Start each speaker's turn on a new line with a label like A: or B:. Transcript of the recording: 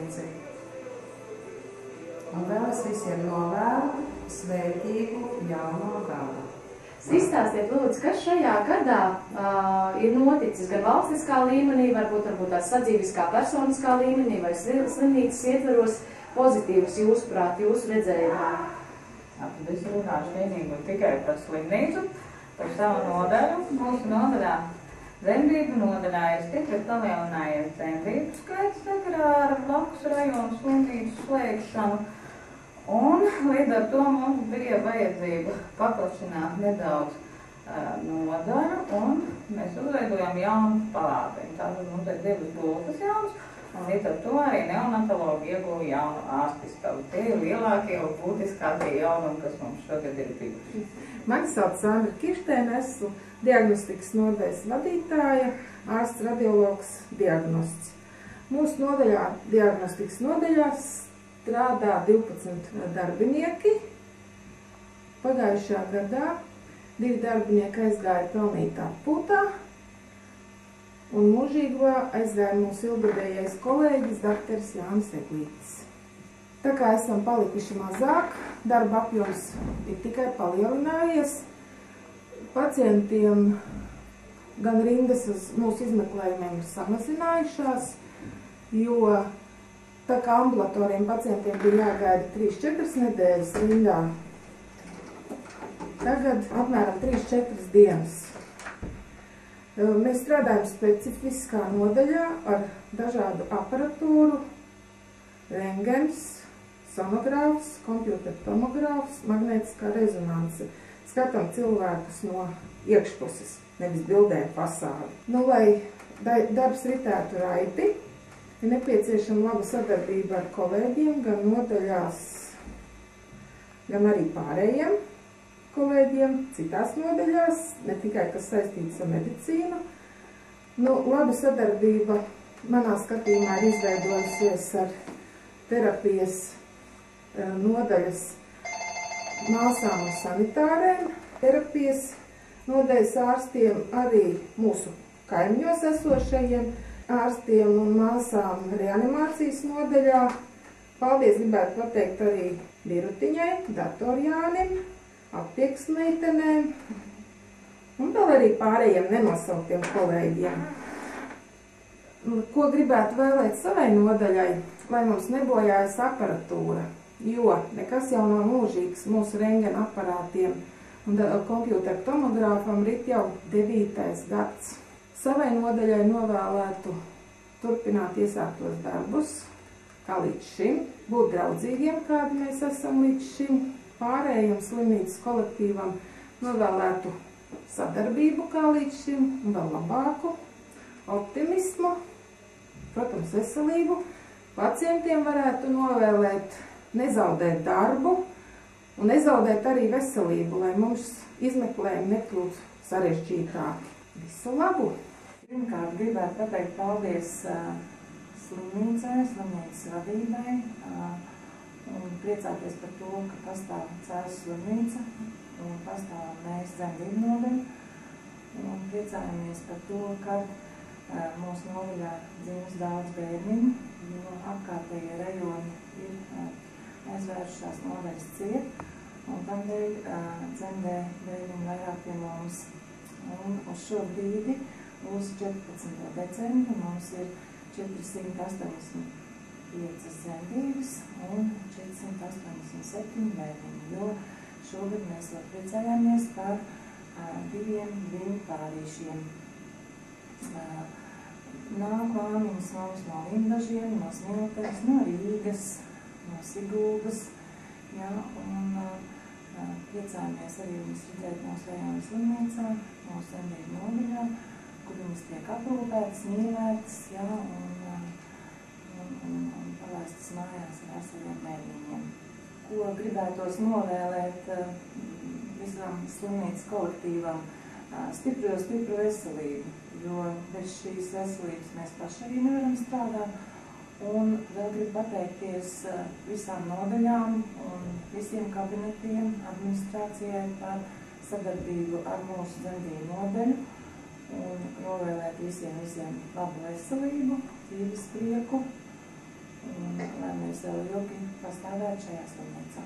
A: līdzi. Un vēl es visiem novēlu svētīgu jauno gadu.
B: Izstāstiet, lūdzu, kas šajā gadā ir noticis gan valstiskā līmenī, varbūt tās sadzīviskā personiskā līmenī vai slimnīcas ietveros pozitīvas jūsuprāt, jūsu redzējumā?
C: Tad es runāšu vienīgi tikai par slimnīcu, par savu nodaļu. Mūsu nodaļā, dzemdību nodaļā, ir stipri palielinājies dzemdību skaits sakarā ar blakus rajonu slimnīcu slēgšanu. Un līdz ar to mums bija vajadzība paplašināt nedaudz nodaļu, un mēs uzveidojam jaunu palātu. Tātad mums ir 2 gultas jaunas, un līdz ar to arī neonatologi ieguva jaunu ārstistabu. Tie ir lielākie un būtiskākie jaunumi, kas mums šogad ir bijuši.
D: Mani sauc Sandra Kirštēne, esmu diagnostikas nodaļas vadītāja, ārsts radiologs diagnosts. Mūsu nodaļā, diagnostikas nodaļās, strādā 12 darbinieki. Pagājušā gadā 2 darbinieki aizgāja pelnīt atpūtā, un mūžīgā aizgāja mūsu ilgadējais kolēģis dr. Jānis Eglītis. Tā kā esam palikuši mazāk, darba apjoms ir tikai palielinājies. Pacientiem gan rindas uz mūsu izmeklējumiem ir samazinājušās, jo tā kā ambulatoriem pacientiem bija jāgaida 3–4 nedēļas rindā, tagad apmēram 3–4 dienas. Mēs strādājam specifiskā nodaļā ar dažādu aparatūru, rengens, sonogrāfs, kompjutertomogrāfs, magnētiskā rezonanse. Skatām cilvēkus no iekšpuses, nevis bildēm fasādi. Lai darbs ritētu raiti, ir nepieciešama laba sadarbība ar kolēģiem, gan nodaļās, gan arī pārējiem kolēģiem, citās nodaļās, ne tikai kas saistīts ar medicīnu. Laba sadarbība manā skatījumā ir izveidojusies ar terapijas nodaļas māsām un sanitārēm, terapijas nodaļas ārstiem, arī mūsu kaimiņos esošajiem ārstiem un māsām reanimācijas nodaļā. Paldies gribētu pateikt arī Birutiņai, Datorjānim, aptiekas meitenēm un vēl arī pārējiem nenosauktiem kolēģiem. Ko gribētu vēlēt savai nodaļai, lai mums nebojājas aparatūra, jo nekas jau nav mūžīgs mūsu rentgena aparātiem un kompjuteru tomogrāfam rit jau 9. gads. Savai nodaļai novēlētu turpināt iesāktos darbus, kā līdz šim, būt draudzīgiem, kādi mēs esam līdz šim, pārējiem slimnīcas kolektīvam novēlētu sadarbību, kā līdz šim, un vēl labāku, optimismu, protams, veselību. Pacientiem varētu novēlēt nezaudēt darbu un nezaudēt arī veselību, lai mums izmeklējumi nekļūtu sarežģītāki. Visu labu!
E: Pirmkārt, gribētu pateikt paldies slimnīcai, slimnīcas vadībai un priecāties par to, ka pastāv Cēsu slimnīca un pastāv mēs dzemdību nodaļa. Un priecājamies par to, ka mūsu nodaļā dzīves daudz bērniņu, jo apkārtējie rajoni ir aizvēršās nodaļas ciet, un tamdēļ dzemdē bērniņu vairāk pie mums. Un uz šo brīdi, uz 14. decembri, mums ir 485 dzemdības un 487 bērniņi, jo šogad mēs vēl priecājāmies par 2 viņu pārīšiem. Nāk lāmiņas mums no Limbažiem, no Smiltenes, no Rīgas, no Siguldas, un priecājamies arī viņas redzēt mūsu rajona slimnīcā, mūsu dzemdību nodaļā, kur viņas tiek aprūpētas, mīlētas, un palaistas mājās ar saviem bērniņiem. Ko gribētos novēlēt visam slimnīcas kolektīvam? Stipru veselību, jo bez šīs veselības mēs paši arī nevaram strādāt. Un vēl gribu pateikties visām nodaļām un visiem kabinetiem, administrācijai par sadarbību ar mūsu dzemdību nodaļu un novēlēt visiem labu veselību, dzīves prieku un vēlamies vēl ilgi pastāvēt šajā slimnīcā.